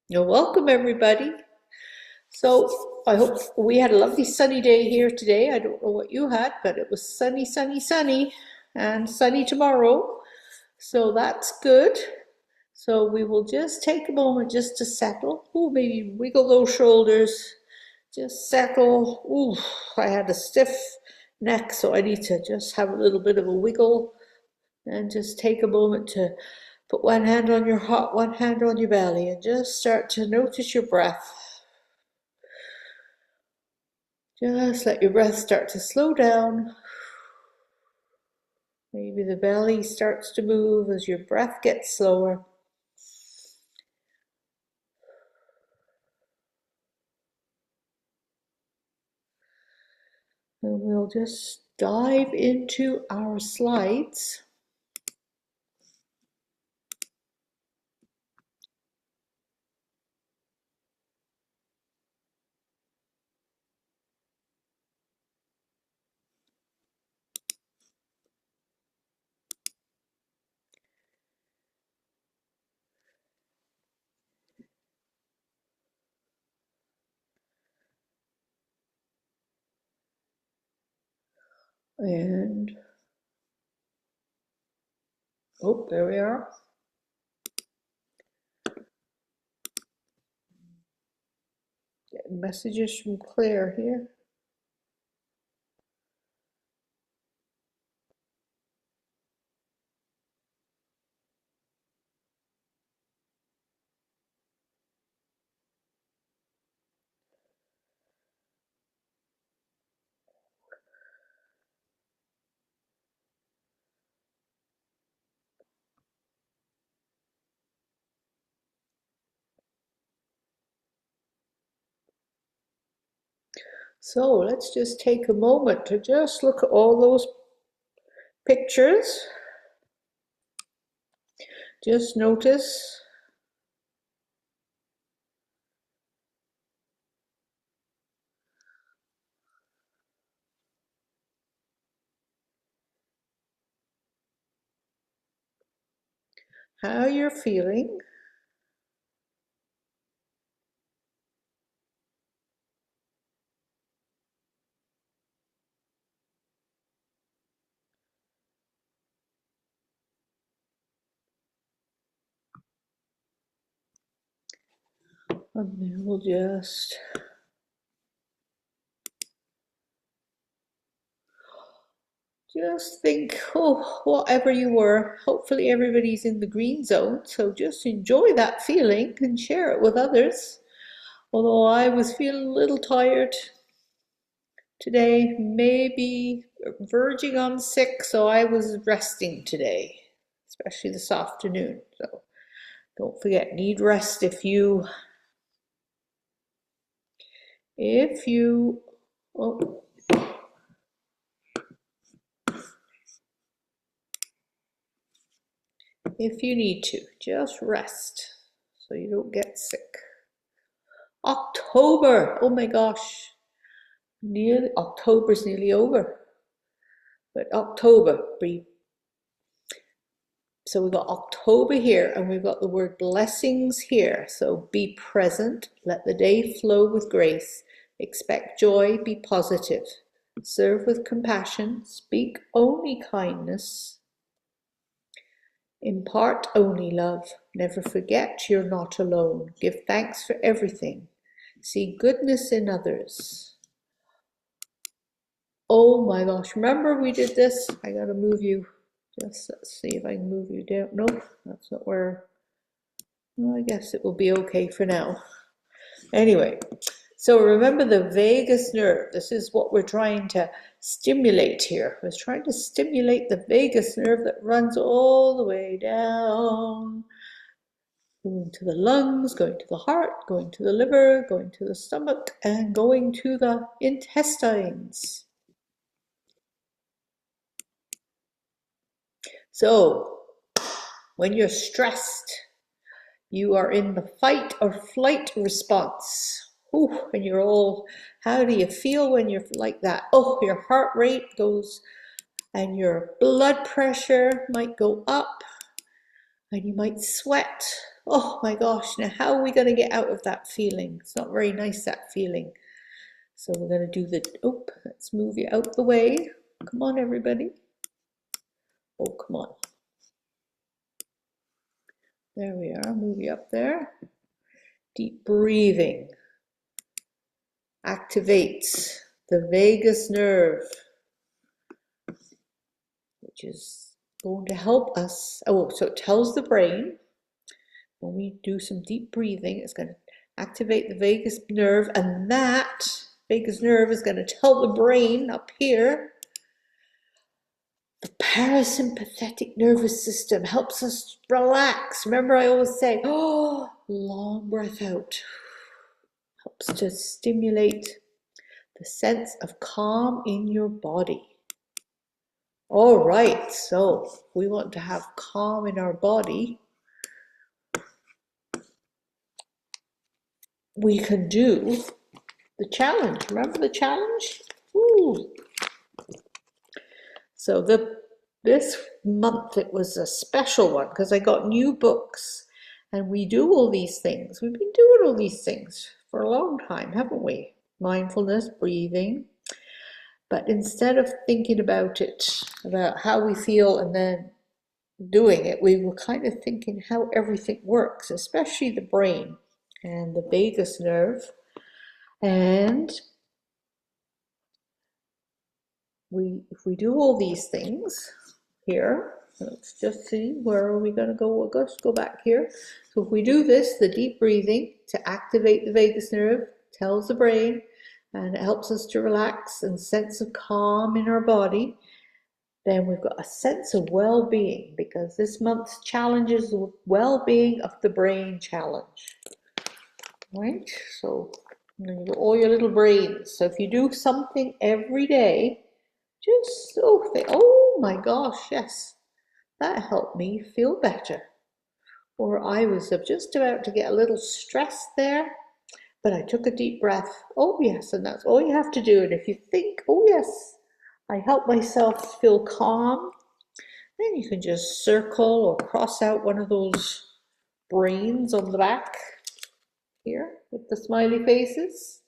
You're welcome, everybody. So I hope we had a lovely sunny day here today. I don't know what you had, but it was sunny, sunny, sunny, and sunny tomorrow. So that's good. So we will just take a moment just to settle. Ooh, maybe wiggle those shoulders. Just settle. Ooh, I had a stiff neck, so I need to just have a little bit of a wiggle and just take a moment to put one hand on your heart, one hand on your belly, and just start to notice your breath. Just let your breath start to slow down. Maybe the belly starts to move as your breath gets slower. And we'll just dive into our slides. And, oh, there we are. Getting messages from Claire here. So let's just take a moment to just look at all those pictures. Just notice how you're feeling. And then we'll just think, oh, whatever you were, hopefully everybody's in the green zone. So just enjoy that feeling and share it with others. Although I was feeling a little tired today, maybe verging on sick, so I was resting today, especially this afternoon. So don't forget, need rest if you, oh, if you need to, just rest so you don't get sick. October, oh my gosh, October's nearly over. But October, so we've got October here and we've got the word blessings here. So be present, let the day flow with grace, expect joy, be positive, serve with compassion, speak only kindness, impart only love, never forget you're not alone, give thanks for everything, see goodness in others. Oh my gosh, remember we did this? I gotta move you. Just let's see if I can move you down. Nope, that's not where. Well, I guess it will be okay for now. Anyway, so remember the vagus nerve. This is what we're trying to stimulate here. We're trying to stimulate the vagus nerve that runs all the way down, going to the lungs, going to the heart, going to the liver, going to the stomach, and going to the intestines. So when you're stressed, you are in the fight or flight response. Ooh, and you're all, how do you feel when you're like that? Oh, your heart rate goes and your blood pressure might go up. and you might sweat. Oh my gosh, now how are we going to get out of that feeling? It's not very nice, that feeling. So we're going to do the, oh, let's move you out the way. Come on, everybody. Oh, come on. There we are, move you up there. Deep breathing activates the vagus nerve, which is going to help us. Oh, so it tells the brain, when we do some deep breathing, it's going to activate the vagus nerve, and that vagus nerve is going to tell the brain up here. The parasympathetic nervous system helps us relax. Remember, I always say, oh, long breath out. Helps to stimulate the sense of calm in your body. All right, so we want to have calm in our body. We can do the challenge. Remember the challenge? Ooh. So this month it was a special one because I got new books, and we do all these things. We've been doing all these things for a long time, haven't we? Mindfulness, breathing. But instead of thinking about it, about how we feel and then doing it, we were kind of thinking how everything works, especially the brain and the vagus nerve. And if we do all these things here, let's just see, where are we going to go? We'll just go back here. So if we do this, the deep breathing to activate the vagus nerve, tells the brain, and it helps us to relax and sense of calm in our body, then we've got a sense of well-being, because this month's challenge is the well-being of the brain challenge. Right? So you've got all your little brains. So if you do something every day, just so think, oh my gosh, yes, that helped me feel better. Or I was just about to get a little stressed there, but I took a deep breath. Oh yes, and that's all you have to do. And if you think, oh yes, I help myself feel calm, then you can just circle or cross out one of those brains on the back here with the smiley faces.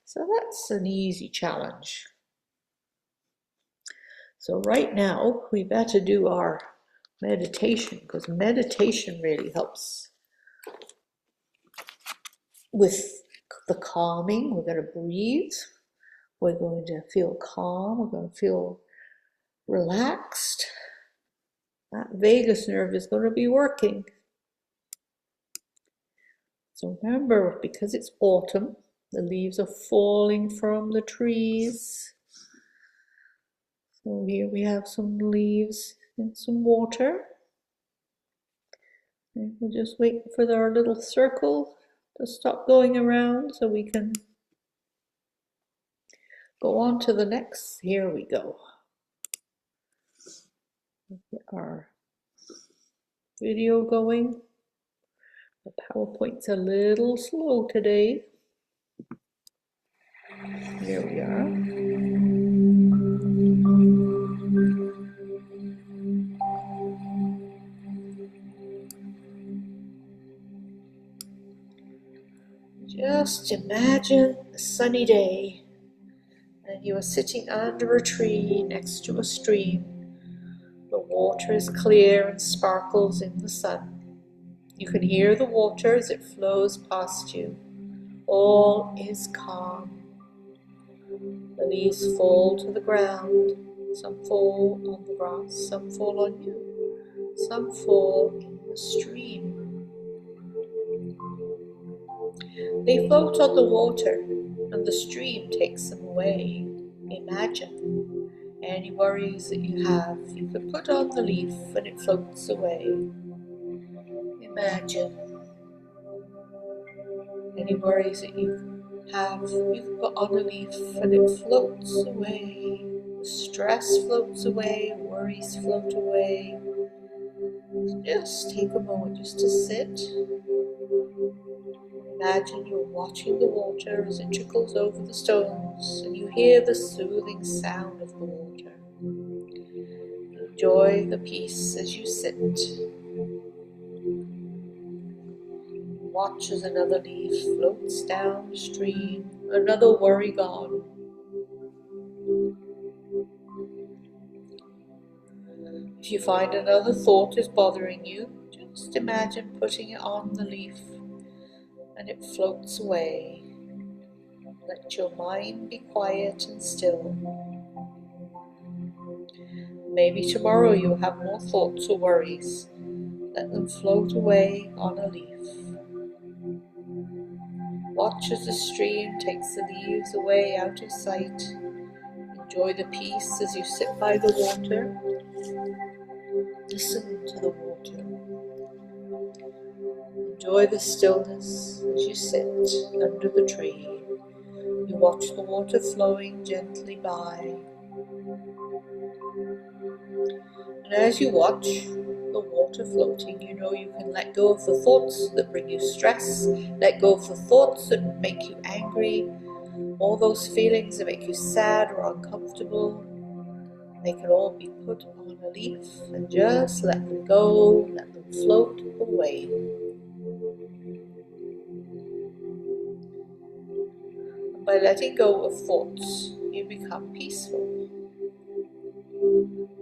So that's an easy challenge. So right now we better do our meditation, because meditation really helps with the calming. We're going to breathe. We're going to feel calm. We're going to feel relaxed. That vagus nerve is going to be working. So remember, because it's autumn, the leaves are falling from the trees. So here we have some leaves and some water. And we'll just wait for our little circle to stop going around so we can go on to the next. Here we go. Get our video going. The PowerPoint's a little slow today. Here we are. Just imagine a sunny day, and you are sitting under a tree next to a stream. The water is clear and sparkles in the sun. You can hear the water as it flows past you. All is calm. The leaves fall to the ground. Some fall on the grass, some fall on you, some fall in the stream. They float on the water, and the stream takes them away. Imagine any worries that you have, you can put on the leaf and it floats away. Imagine any worries that you have, you can put on a leaf and it floats away. Stress floats away, worries float away. Just take a moment just to sit. Imagine you're watching the water as it trickles over the stones, and you hear the soothing sound of the water. Enjoy the peace as you sit. watch as another leaf floats downstream, another worry gone. If you find another thought is bothering you, just imagine putting it on the leaf and it floats away. Let your mind be quiet and still. Maybe tomorrow you'll have more thoughts or worries. Let them float away on a leaf. Watch as the stream takes the leaves away out of sight. Enjoy the peace as you sit by the water. Listen to the water. Enjoy the stillness as you sit under the tree. You watch the water flowing gently by. And as you watch the water floating, you know you can let go of the thoughts that bring you stress, let go of the thoughts that make you angry, all those feelings that make you sad or uncomfortable. They can all be put on a leaf and just let them go, let them float away. And by letting go of thoughts, you become peaceful.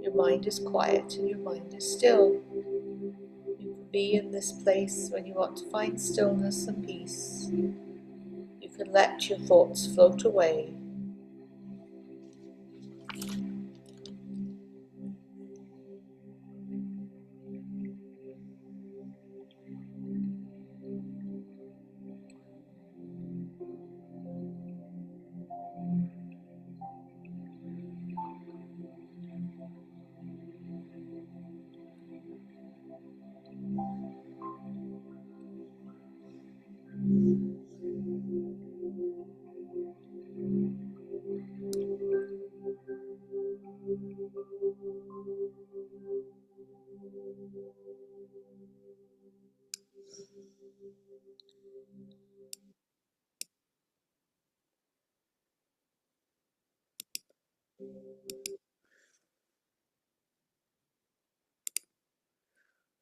Your mind is quiet and your mind is still. You can be in this place when you want to find stillness and peace. You can let your thoughts float away.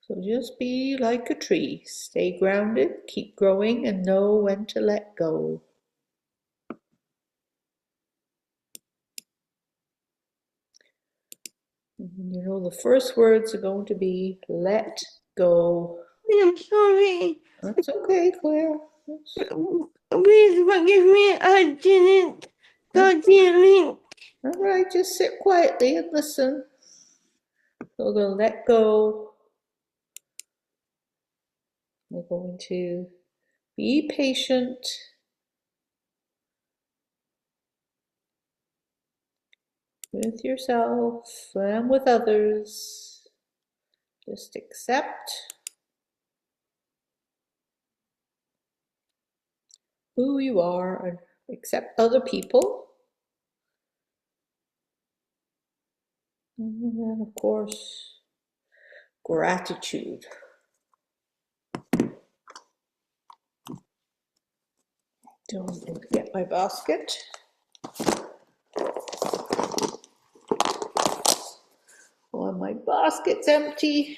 So just be like a tree. Stay grounded, keep growing, and know when to let go. You know, the first words are going to be let go. I'm sorry. That's okay, Claire. Please forgive me. I didn't got the link. All right, just sit quietly and listen. So we're going to let go. We're going to be patient. With yourself and with others. Just accept who you are and accept other people. And then, of course, gratitude. Don't forget my basket. Well, my basket's empty.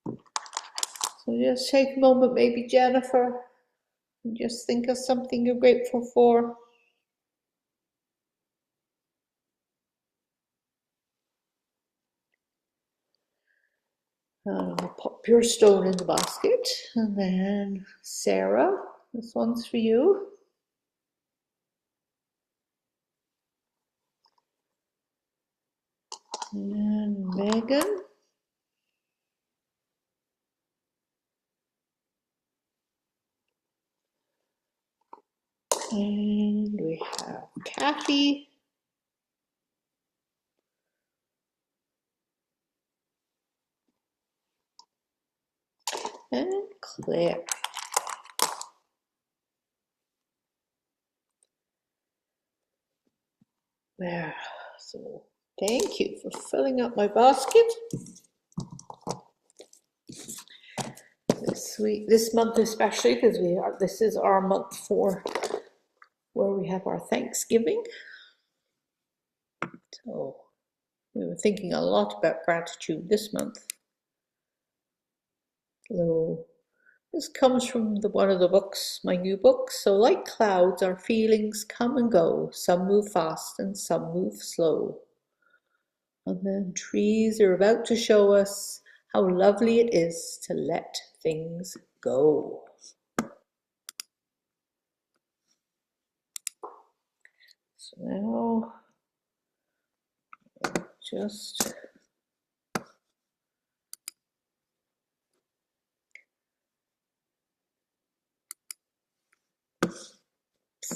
So just take a moment, maybe Jennifer, and just think of something you're grateful for. I'll pop your stone in the basket. And then Sarah, this one's for you. And Megan. And we have Kathy. And Claire. There. So thank you for filling up my basket. This week, this month especially, because this is our month for where we have our Thanksgiving. So we were thinking a lot about gratitude this month. So This comes from one of the books, my new book. So like clouds, our feelings come and go. Some move fast and some move slow. And then trees are about to show us how lovely it is to let things go. So now, just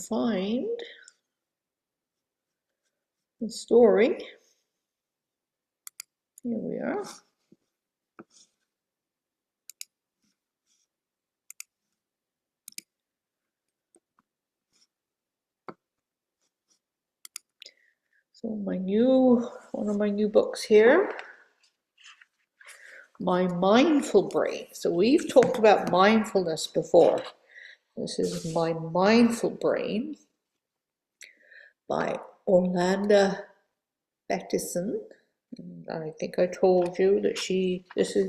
find the story. Here we are. So one of my new books here, My Mindful Brain. So we've talked about mindfulness before. This is My Mindful Brain by Orlando Bettison. And I think I told you that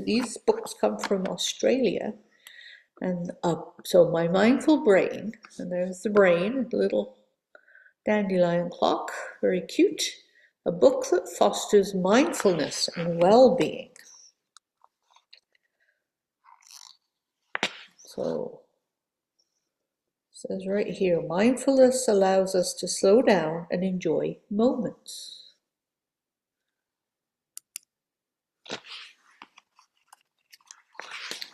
these books come from Australia. And so My Mindful Brain, and there's the brain, a little dandelion clock, very cute. A book that fosters mindfulness and well-being. So it says right here, mindfulness allows us to slow down and enjoy moments.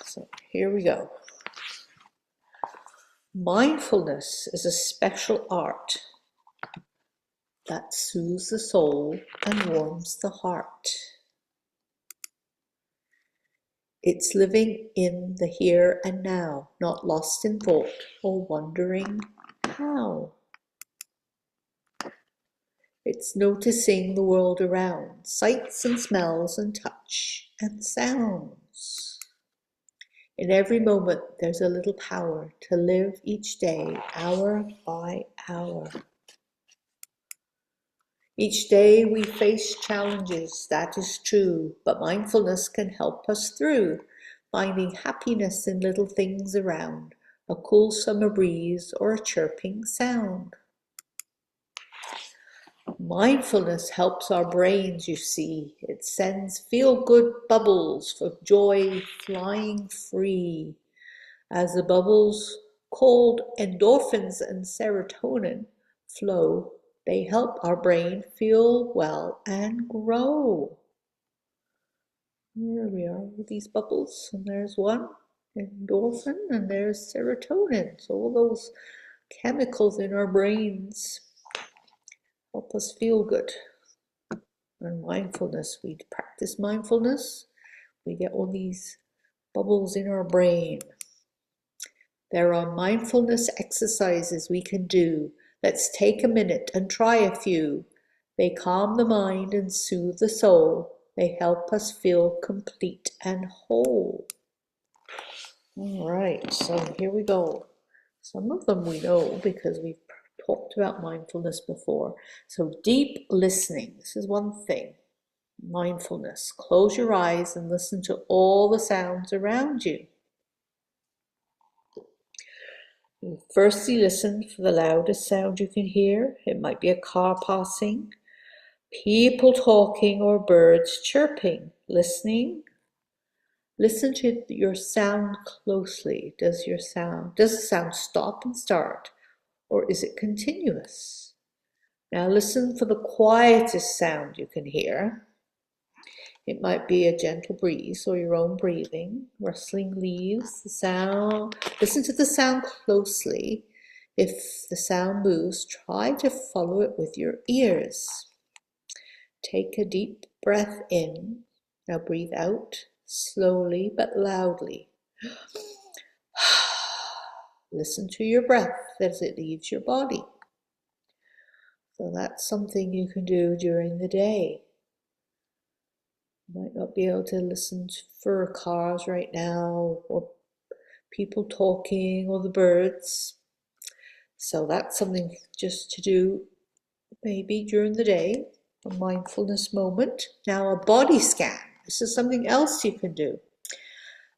So here we go. Mindfulness is a special art that soothes the soul and warms the heart. It's living in the here and now, not lost in thought or wondering how. It's noticing the world around, sights and smells and touch and sounds. In every moment, there's a little power to live each day, hour by hour. Each day we face challenges, that is true, but mindfulness can help us through, finding happiness in little things around, a cool summer breeze or a chirping sound. Mindfulness helps our brains, you see. It sends feel-good bubbles of joy flying free. As the bubbles, called endorphins and serotonin, flow, they help our brain feel well and grow. Here we are with these bubbles, and there's one, endorphin, and there's serotonin. So all those chemicals in our brains help us feel good. And mindfulness, we practice mindfulness, we get all these bubbles in our brain. There are mindfulness exercises we can do. Let's take a minute and try a few. They calm the mind and soothe the soul. They help us feel complete and whole. All right, so here we go. Some of them we know because we've talked about mindfulness before. So deep listening, this is one thing. Mindfulness. Close your eyes and listen to all the sounds around you. Firstly, listen for the loudest sound you can hear. It might be a car passing, people talking, or birds chirping. Listen to your sound closely. Does the sound stop and start, or is it continuous? Now listen for the quietest sound you can hear. It might be a gentle breeze or your own breathing, rustling leaves, the sound. Listen to the sound closely. If the sound moves, try to follow it with your ears. Take a deep breath in. Now breathe out slowly but loudly. Listen to your breath as it leaves your body. So that's something you can do during the day. You might not be able to listen for cars right now, or people talking, or the birds. So that's something just to do maybe during the day, a mindfulness moment. Now a body scan. This is something else you can do.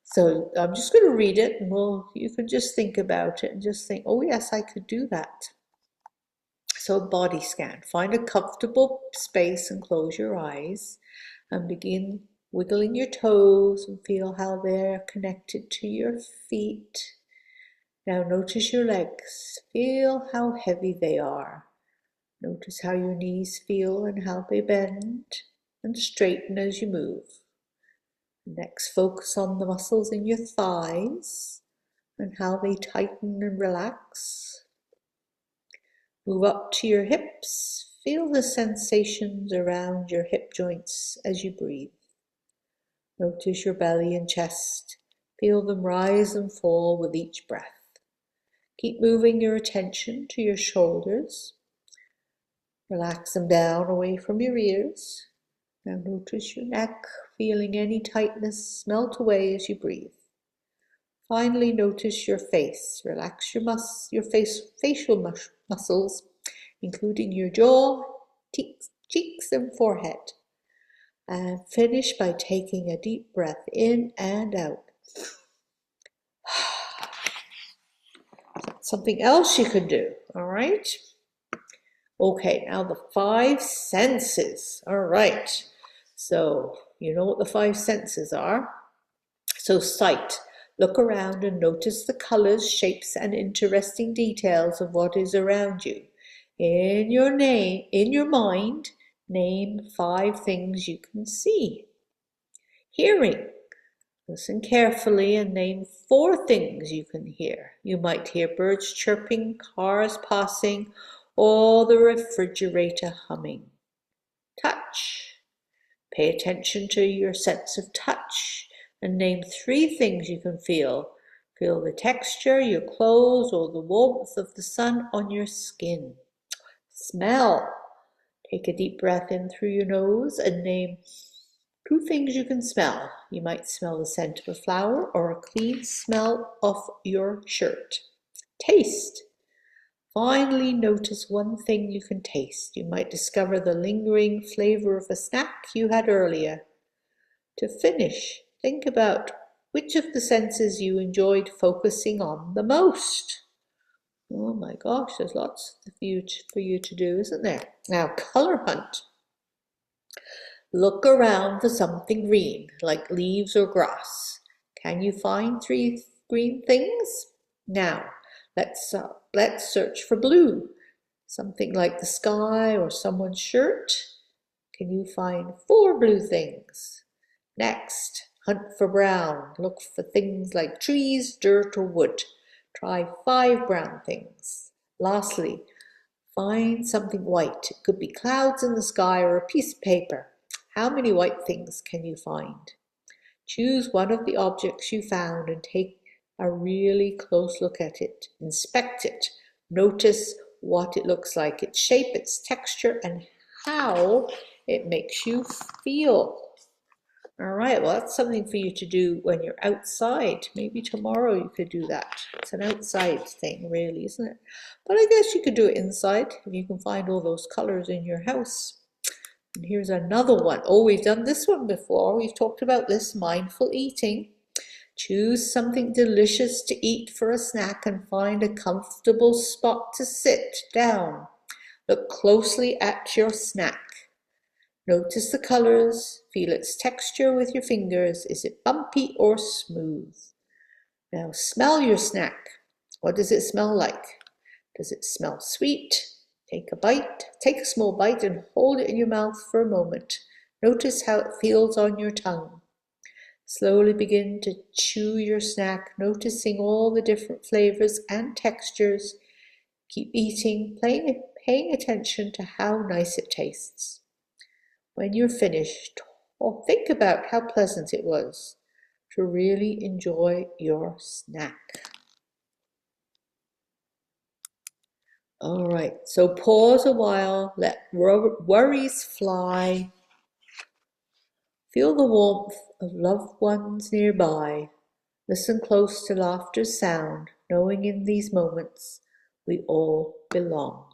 So I'm just going to read it, and you can just think about it and just think, oh yes, I could do that. So body scan. Find a comfortable space and close your eyes and begin wiggling your toes and feel how they're connected to your feet. Now notice your legs. Feel how heavy they are. Notice how your knees feel and how they bend and straighten as you move. Next, focus on the muscles in your thighs and how they tighten and relax. Move up to your hips. Feel the sensations around your hip joints as you breathe. Notice your belly and chest. Feel them rise and fall with each breath. Keep moving your attention to your shoulders. Relax them down away from your ears. Now notice your neck, feeling any tightness melt away as you breathe. Finally, notice your face. Relax your facial muscles, including your jaw, cheeks, and forehead. And finish by taking a deep breath in and out. Something else you can do, all right? Okay, now the 5 senses. All right, so you know what the 5 senses are. So sight, look around and notice the colors, shapes, and interesting details of what is around you. In your mind, name 5 things you can see. Hearing, listen carefully and name 4 things you can hear. You might hear birds chirping, cars passing, or the refrigerator humming. Touch. Pay attention to your sense of touch and name 3 things you can feel. Feel the texture, your clothes, or the warmth of the sun on your skin. Smell. Take a deep breath in through your nose and name 2 things you can smell. You might smell the scent of a flower or a clean smell of your shirt. Taste. Finally, notice 1 thing you can taste. You might discover the lingering flavor of a snack you had earlier. To finish, think about which of the senses you enjoyed focusing on the most. Oh my gosh, there's lots for you to do, isn't there? Now, color hunt. Look around for something green, like leaves or grass. Can you find 3 green things? Now, let's search for blue. Something like the sky or someone's shirt. Can you find 4 blue things? Next, hunt for brown. Look for things like trees, dirt, or wood. Try 5 brown things. Lastly, find something white. It could be clouds in the sky or a piece of paper. How many white things can you find? Choose one of the objects you found and take a really close look at it. Inspect it. Notice what it looks like, its shape, its texture, and how it makes you feel. All right, well, that's something for you to do when you're outside. Maybe tomorrow you could do that. It's an outside thing, really, isn't it? But I guess you could do it inside if you can find all those colors in your house. And here's another one. Oh, we've done this one before. We've talked about this, mindful eating. Choose something delicious to eat for a snack and find a comfortable spot to sit down. Look closely at your snack. Notice the colors, feel its texture with your fingers. Is it bumpy or smooth? Now smell your snack. What does it smell like? Does it smell sweet? Take a small bite and hold it in your mouth for a moment. Notice how it feels on your tongue. Slowly begin to chew your snack, noticing all the different flavors and textures. Keep eating, paying attention to how nice it tastes. When you're finished, think about how pleasant it was to really enjoy your snack. All right, so pause a while, let worries fly. Feel the warmth of loved ones nearby. Listen close to laughter's sound, knowing in these moments we all belong.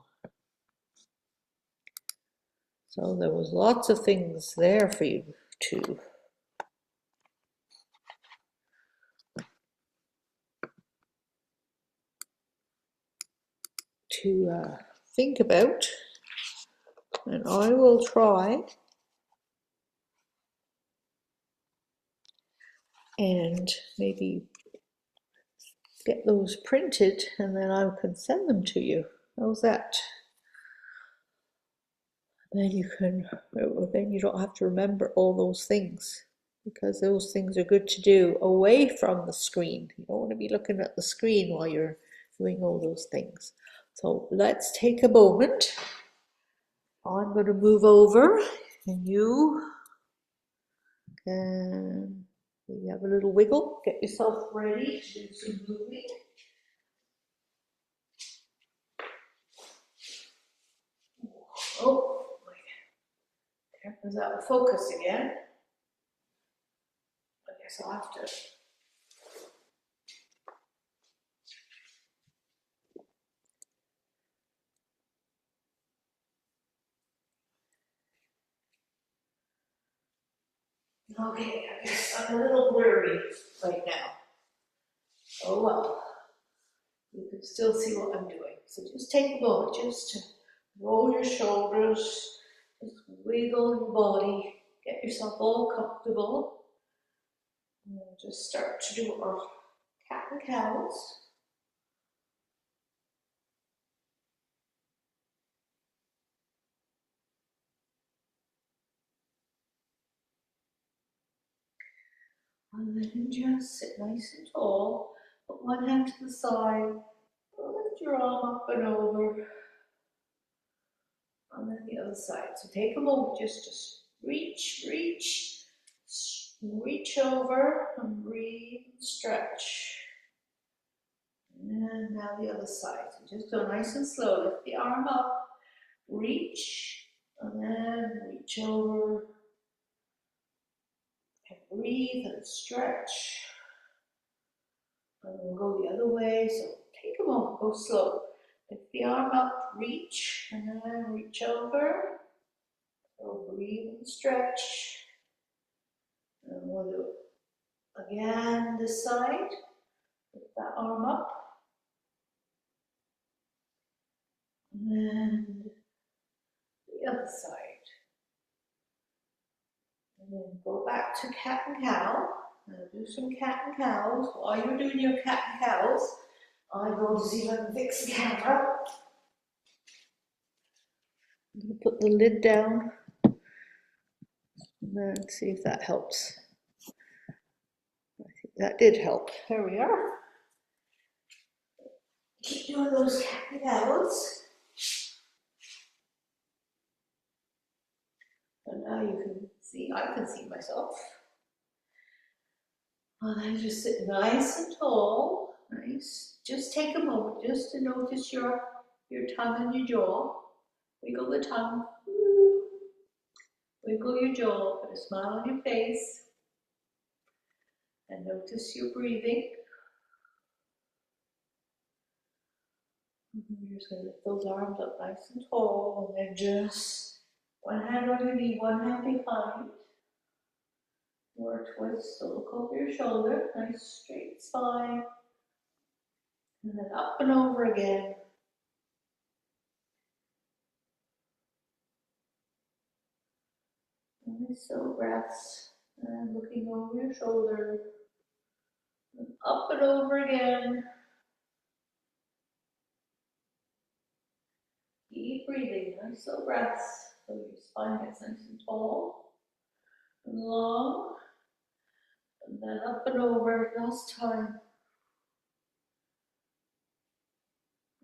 So there was lots of things there for you to to think about, and I will try and maybe get those printed, and then I can send them to you. How's that? Then you don't have to remember all those things, because those things are good to do away from the screen. You don't want to be looking at the screen while you're doing all those things. So let's take a moment. I'm going to move over, and you can maybe have a little wiggle, get yourself ready to do some moving. Oh, there was out of focus again. I guess I'll have to. Okay, I guess I'm a little blurry right now. Oh well, you can still see what I'm doing. So just take a moment just to roll your shoulders, just wiggle your body, get yourself all comfortable. And we'll just start to do our cat and cows. And then just sit nice and tall, put one hand to the side, lift your arm up and over, and then the other side. So take a moment just to reach over and breathe and stretch. And now the other side. So just go nice and slow. Lift the arm up, reach, and then reach over. And breathe and stretch. And we'll go the other way. So take a moment, go slow. Lift the arm up, reach, and then reach over. So breathe and stretch. And we'll do it again this side. Lift that arm up. And then the other side. And then go back to cat and cow. Now do some cat and cows. While you're doing your cat and cows, I'm going to see if I can fix the camera. I'm going to put the lid down and then see if that helps. I think that did help. There we are. Keep doing those cat and cows. And now you can see, I can see myself. And then just sit nice and tall. Nice. Just take a moment just to notice your tongue and your jaw. Wiggle the tongue. Wiggle your jaw. Put a smile on your face. And notice your breathing. You're just going to lift those arms up nice and tall. And then just one hand on your knee, one hand behind. Or twist, so look over your shoulder. Nice straight spine. And then up and over again. Nice slow breaths. And looking over your shoulder. And up and over again. Keep breathing. Nice slow breaths. So your spine gets nice and tall and long. And then up and over. Last time.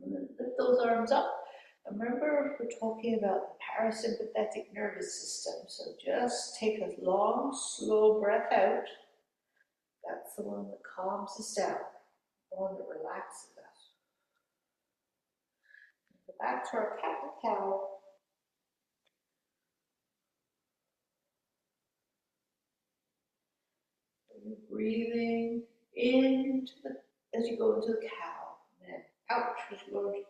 And then lift those arms up. Remember, we're talking about the parasympathetic nervous system, so just take a long, slow breath out. That's the one that calms us down, the one that relaxes us. Go back to our cat and cow. You're breathing into as you go into the cow, and then out as you go into the cat.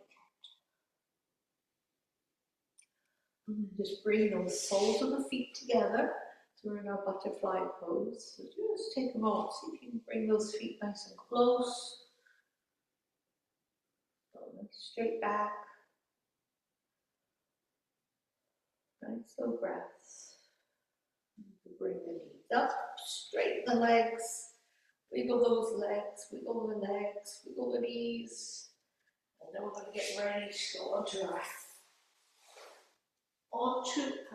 And just bring those soles of the feet together. So we're in our butterfly pose. So just take a moment, see if you can bring those feet nice and close. Go straight back. Nice slow breaths. Bring the knees up, straighten the legs, wiggle those legs, wiggle the legs, wiggle the knees. And then we're going to get ready to go onto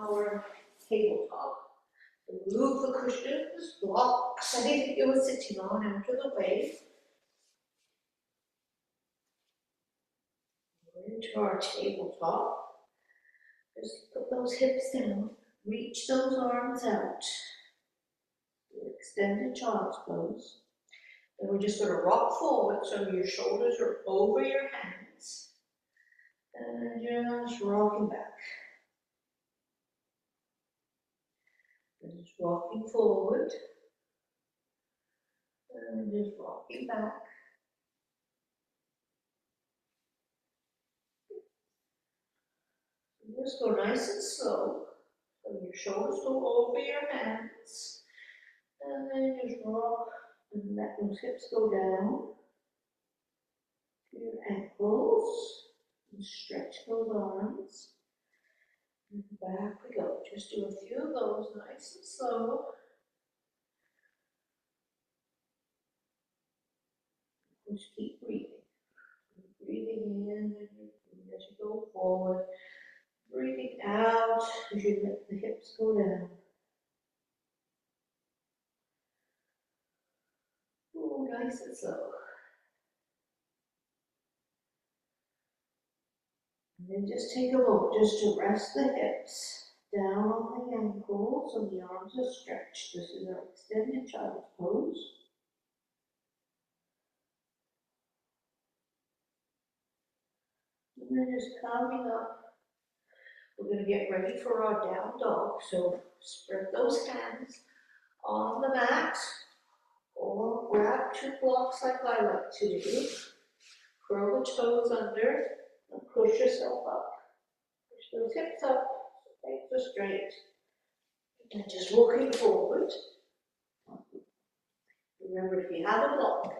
our tabletop. Move the cushions, blocks, anything you were sitting on out of the way. We're into our tabletop. Just put those hips down, reach those arms out. Extended child's pose. Then we're just going to rock forward so your shoulders are over your hands. And just rocking back. And just rocking forward. And just rocking back. And just go nice and slow. So your shoulders go over your hands. And then just rock and let those hips go down to your ankles. And stretch those arms. And back we go. Just do a few of those nice and slow. Just keep breathing. Breathing in as you go forward. Breathing out as you let the hips go down. Oh, nice and slow. And then just take a moment just to rest the hips down on the ankles and the arms are stretched. This is our extended child's pose. And then just coming up. We're going to get ready for our down dog. So spread those hands on the mat or grab two blocks like I like to do. Curl the toes under and push yourself up. Push those hips up, legs are straight. And just walking forward. Remember, if you have a block,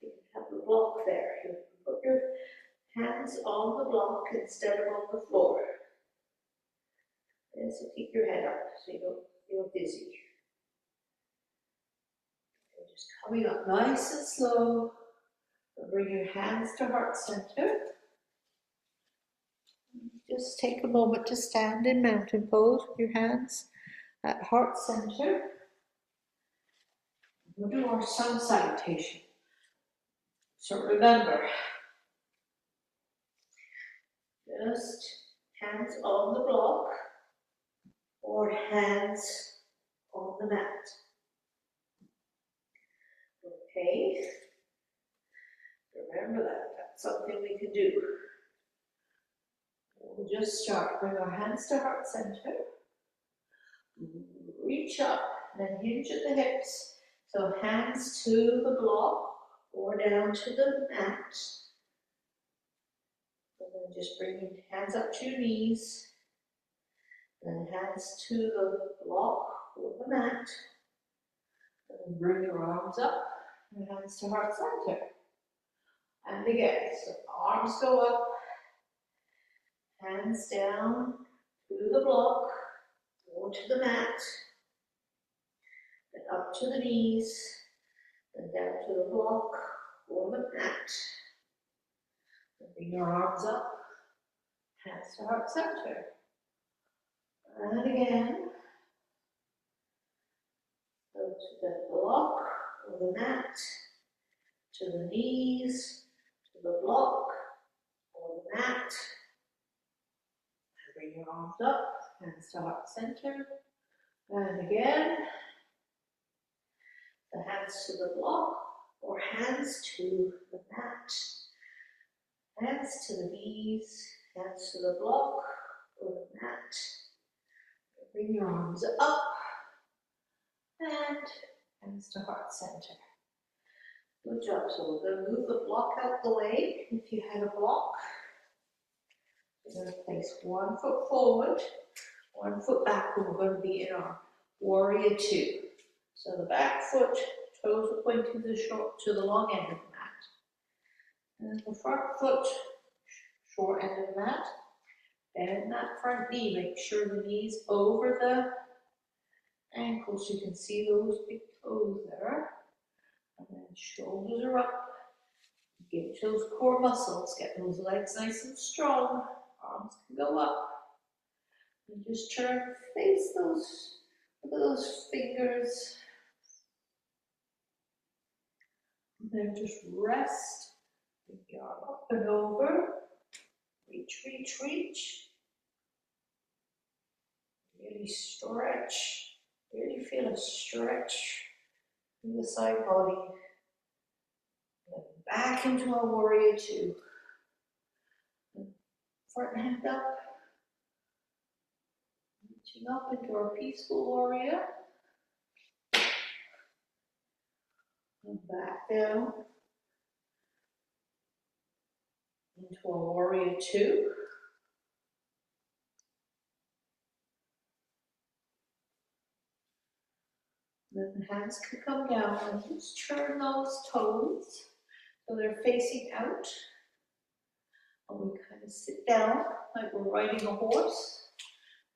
you can have the block there. You can put your hands on the block instead of on the floor. And so keep your head up so you don't feel dizzy. And just coming up nice and slow. Bring your hands to heart center. Just take a moment to stand in mountain pose with your hands at heart center. We'll do our sun salutation. So remember, just hands on the block or hands on the mat. Okay? Remember that. That's something we can do. We'll just start. Bring our hands to heart center. Reach up, then hinge at the hips. So hands to the block or down to the mat. And then just bring your hands up to your knees. Then hands to the block or the mat. And then bring your arms up and hands to heart center. And again, so arms go up, hands down to the block or to the mat. Then up to the knees, then down to the block or the mat. Then bring your arms up, hands to heart center. And again, go to the block or the mat, to the knees, to the block or the mat. And bring your arms up, hands to heart center. And again, the hands to the block or hands to the mat. Hands to the knees, hands to the block or the mat. Bring your arms up and hands to heart center. Good job. So we're going to move the block out the way. If you had a block, we're going to place 1 foot forward, 1 foot back, and we're going to be in our warrior 2. So the back foot, toes are pointing to the long end of the mat. And the front foot, short end of the mat. Bend that front knee, make sure the knee's over the ankles. You can see those big toes there. And then shoulders are up. Engage those core muscles. Get those legs nice and strong. Arms can go up. And just turn, face those, look at those fingers. And then just rest. Bring the arm up and over. Reach, reach, reach. Really stretch. Really feel a stretch in the side body. And back into our warrior two. And front hand up. Reaching up into our peaceful warrior. And back down into our warrior two. Then the hands can come down and just turn those toes so they're facing out. And we kind of sit down like we're riding a horse.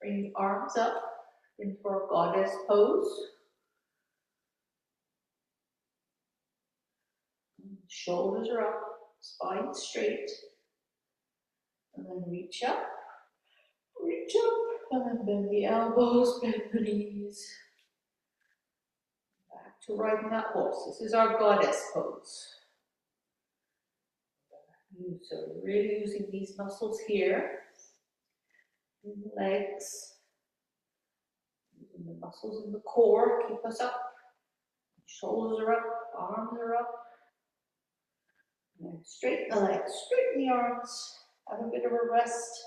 Bring the arms up into our goddess pose. Shoulders are up, spine straight. And then reach up, and then bend the elbows, bend the knees. Back to riding that horse. This is our goddess pose. So really using these muscles here, in the legs, using the muscles in the core, keep us up. Shoulders are up, arms are up. And then straighten the legs, straighten the arms, have a bit of a rest.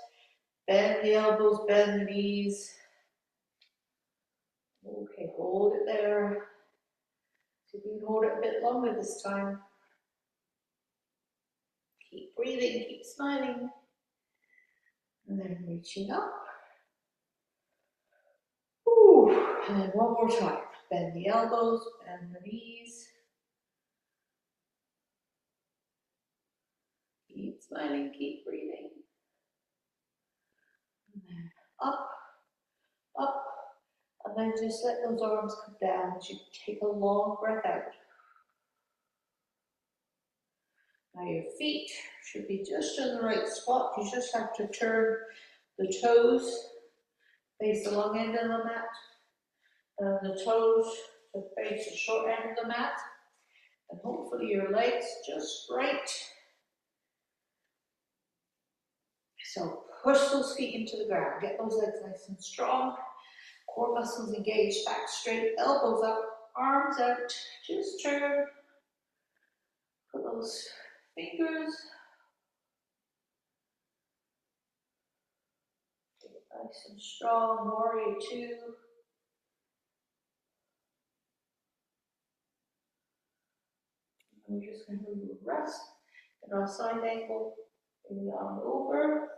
Bend the elbows, bend the knees. Okay, hold it there. See if you can hold it a bit longer this time. Keep breathing, keep smiling. And then reaching up. Ooh. And then one more time. Bend the elbows, bend the knees. Keep smiling, keep breathing. And then up, up. And then just let those arms come down as you take a long breath out. Now your feet should be just in the right spot. You just have to turn the toes, face the long end of the mat, and the toes to face the short end of the mat. And hopefully your legs just right. So push those feet into the ground. Get those legs nice and strong. Core muscles engaged, back straight, elbows up, arms out. Just turn. Put those fingers. Nice and strong, warrior two. And we're just going to rest in our side angle. Bring the arm over.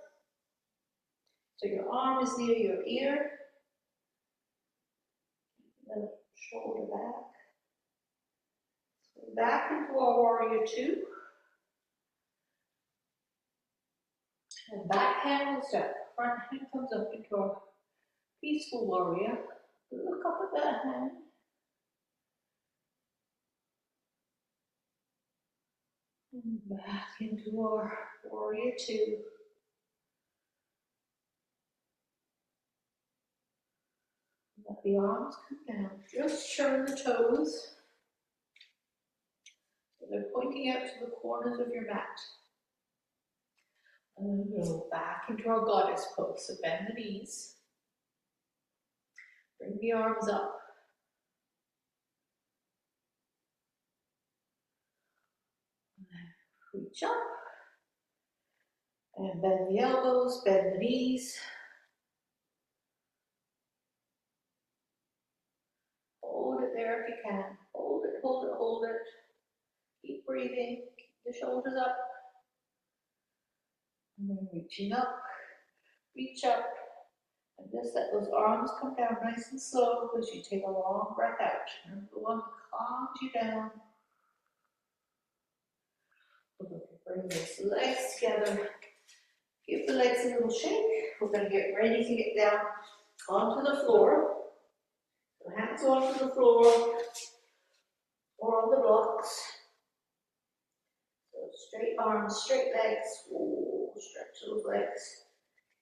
So your arm is near your ear. Then shoulder back. So back into our warrior two. And back hand goes down. Front hand comes up into our peaceful warrior. Look up at that hand. And back into our warrior two. Let the arms come down. Just turn the toes. So they're pointing out to the corners of your mat. And then we'll go back into our goddess pose. So bend the knees. Bring the arms up. Reach up. And bend the elbows, bend the knees. Hold it there if you can. Hold it, hold it, hold it. Keep breathing. Keep the shoulders up. And then reaching up. Reach up. And just let those arms come down nice and slow as you take a long breath out. Remember the one that calms you down. Bring those legs together. Give the legs a little shake. We're going to get ready to get down onto the floor. So hands onto the floor or on the blocks. So straight arms, straight legs. Ooh, stretch those legs.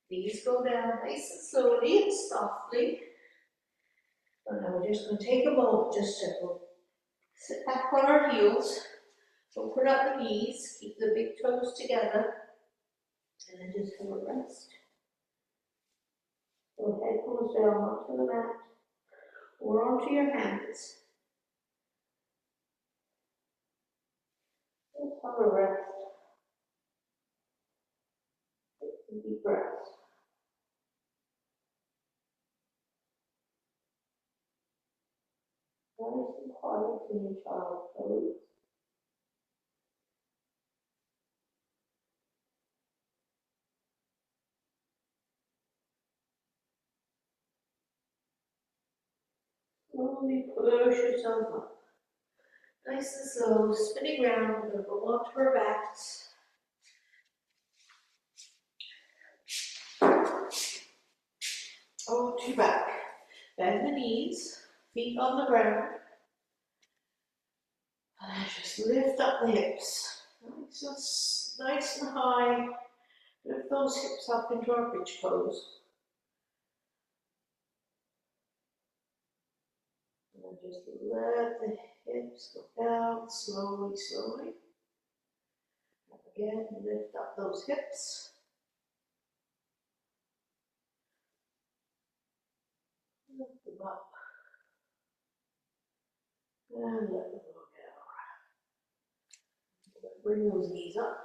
Knees go down nice and slowly and softly. And now we're just going to take a moment just to sit back on our heels. Open up the knees, keep the big toes together, and then just have a rest. So head goes down onto the mat or onto your hands. Just have a rest. Take some deep breaths. Nice and quiet in your child's pose. Slowly push yourself up. Nice and slow, spinning around. We're going to go onto our backs. Onto your back. Bend the knees, feet on the ground. And just lift up the hips. Nice and high. Lift those hips up into our bridge pose. And then just let the hips go down slowly, slowly. And again, lift up those hips. Lift them up. And let them go down. Bring those knees up.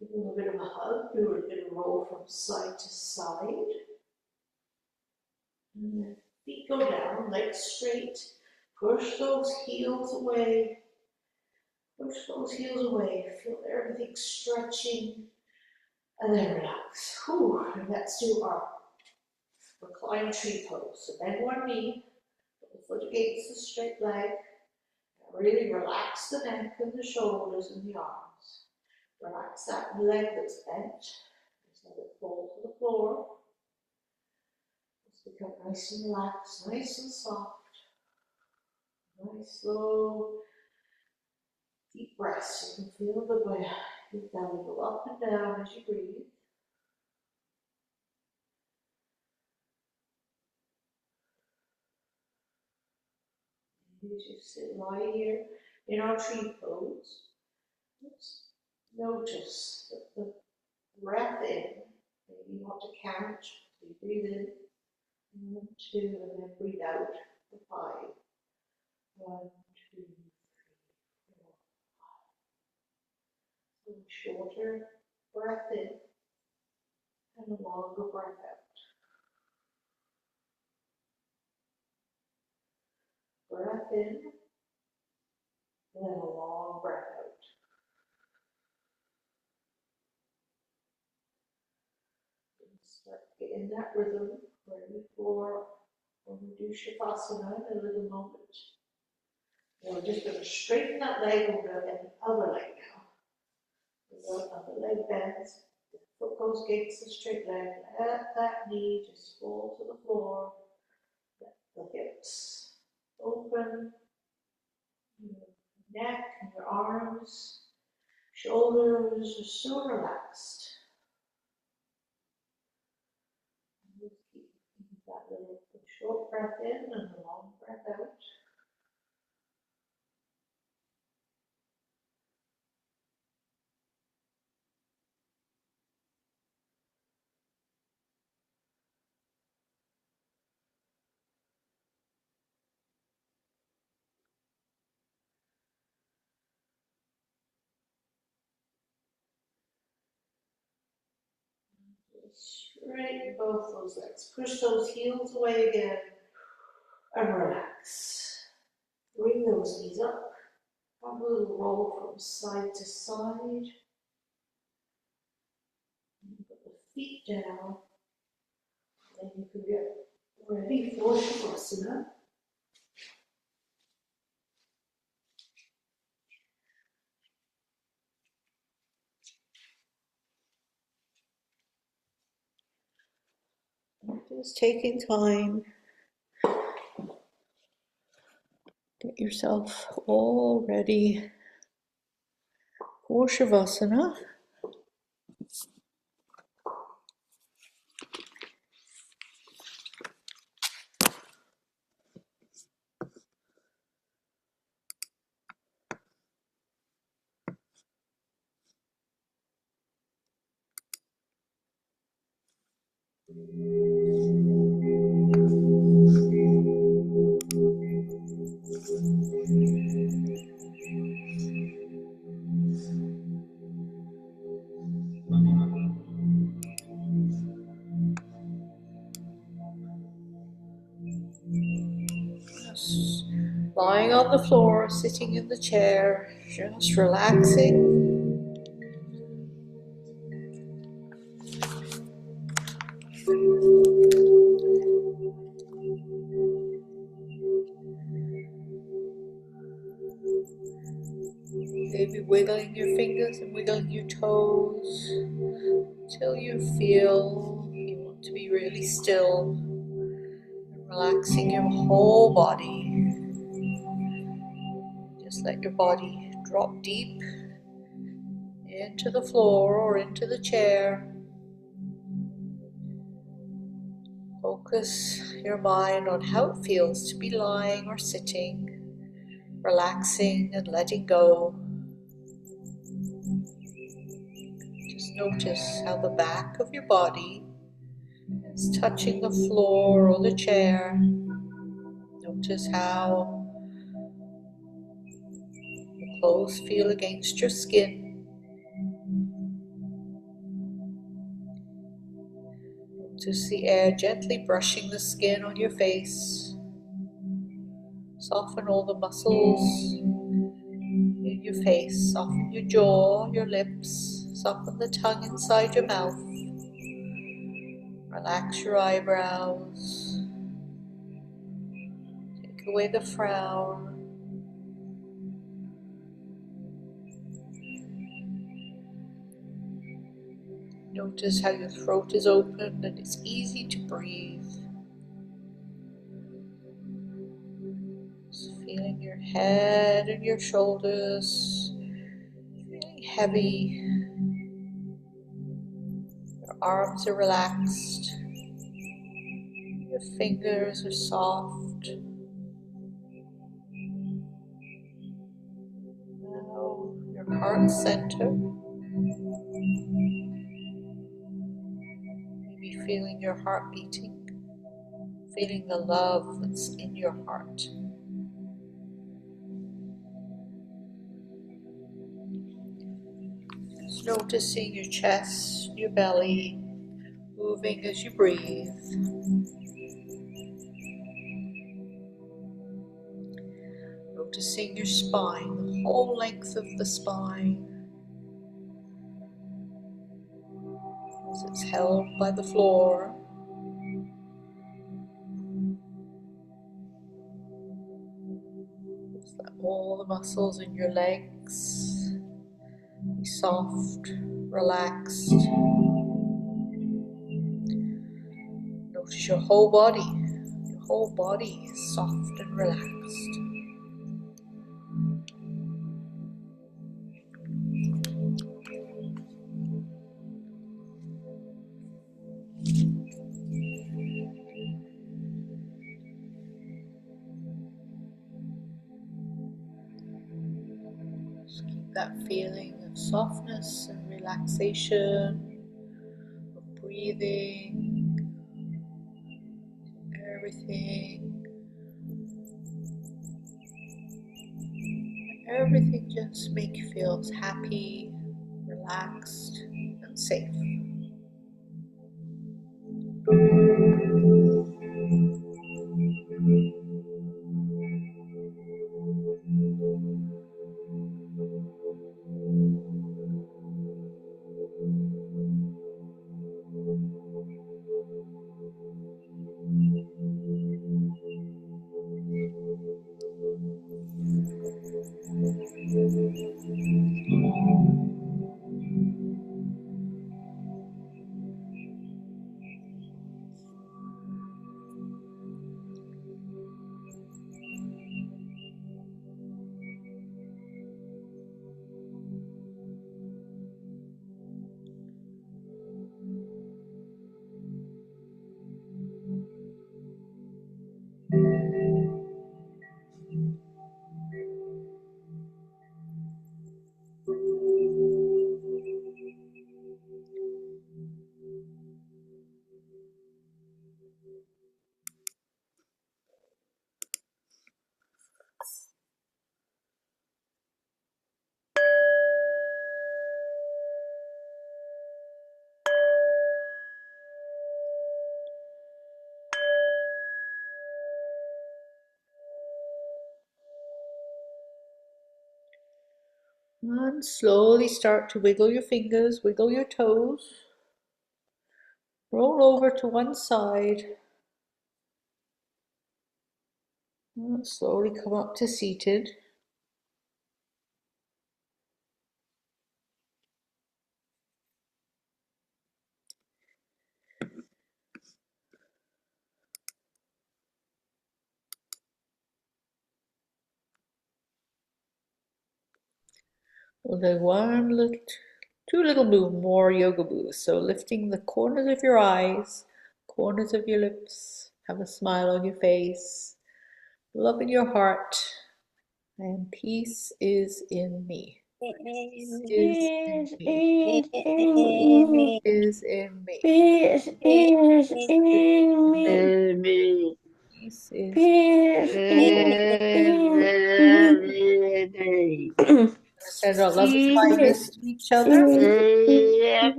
Give them a bit of a hug. Do a bit of a roll from side to side. And then feet go down, legs straight. Push those heels away. Push those heels away. Feel everything stretching. And then relax. Whew. And let's do our recline tree pose. So bend one knee, put the foot against the straight leg. Really relax the neck and the shoulders and the arms. Relax that leg that's bent. Just let it fall to the floor. Just become nice and relaxed, nice and soft. Nice, slow, deep breaths. You can feel the belly go up and down as you breathe. As you sit, lie here in our tree pose, just notice that the breath in, maybe you want to count, so you breathe in, 1, 2, and then breathe out for 5. 1, 2, 3, 4, 5. So shorter breath in and a longer breath out. Breath in and then a long breath out. And start to get in that rhythm ready for when we do Shavasana in a little moment. And we're just going to straighten that leg over and the other leg now. The other leg bends, the foot goes against the straight leg, let that knee just fall to the floor, let the hips open, your neck and your arms, shoulders are so relaxed. And just keep that little short breath in and a long breath out. Straighten both those legs. Push those heels away again and relax. Bring those knees up. Have a little roll from side to side. And put the feet down. Then you can get ready for Shavasana. Just taking time. Get yourself all ready for Shavasana. Just lying on the floor, sitting in the chair, just relaxing. Maybe wiggling your fingers and wiggling your toes till you feel you want to be really still and relaxing your whole body. Just let your body drop deep into the floor or into the chair. Focus your mind on how it feels to be lying or sitting, relaxing and letting go. Just notice how the back of your body is touching the floor or the chair. Notice how the clothes feel against your skin. Notice the air gently brushing the skin on your face. Soften all the muscles in your face. Soften your jaw, your lips. Soften the tongue inside your mouth. Relax your eyebrows. Take away the frown. Notice how your throat is open and it's easy to breathe. Just feeling your head and your shoulders feeling heavy. Your arms are relaxed. Your fingers are soft. Now your heart center. Maybe feeling your heart beating. Feeling the love that's in your heart. Just noticing your chest, your belly, moving as you breathe. Noticing your spine, the whole length of the spine, as it's held by the floor. Just let all the muscles in your legs be soft, relaxed. Notice your whole body. Your whole body is soft and relaxed. Just keep that feeling of softness and relaxation, of breathing, everything. Everything just make you feel happy, relaxed, and safe. And slowly start to wiggle your fingers, wiggle your toes. Roll over to one side. And slowly come up to seated. We'll do two little more yoga moves. So lifting the corners of your eyes, corners of your lips, have a smile on your face, love in your heart, and peace is in me. Peace is in me. Is in me. Peace is in me. Peace is. Peace in me. Send out love and kindness to each other.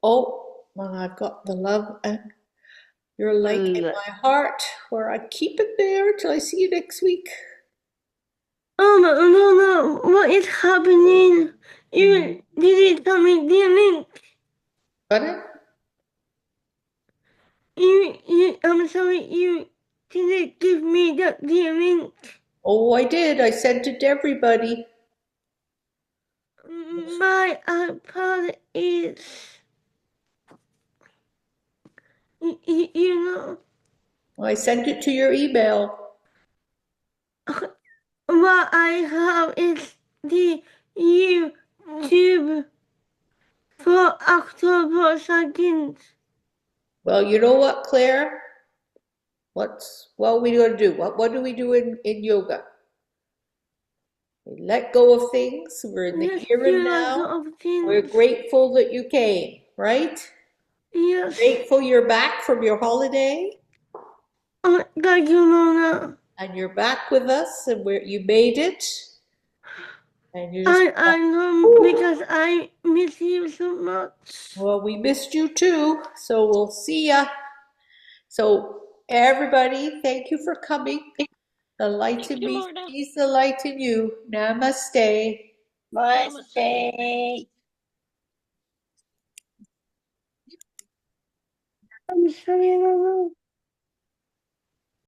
Oh, well, I've got the love and your light in my heart, where I keep it there till I see you next week. Oh no, what is happening? You didn't tell me the link. Got it? I'm sorry, you didn't give me the link. Oh, I did. I sent it to everybody. My iPad is, you know, I sent it to your email. what I have is the YouTube for October 2nd. Well, you know what, Claire? What are we going to do? What do we do in yoga? We let go of things. We're in the here and now. We're grateful that you came, right? Yes. Grateful you're back from your holiday. Thank you, Mona. And you're back with us, and you made it. And you just. I know, because I miss you so much. Well, we missed you too, so we'll see ya. So everybody, thank you for coming. The light in me sees the light in you. Namaste. Namaste. I'm sorry, Mama.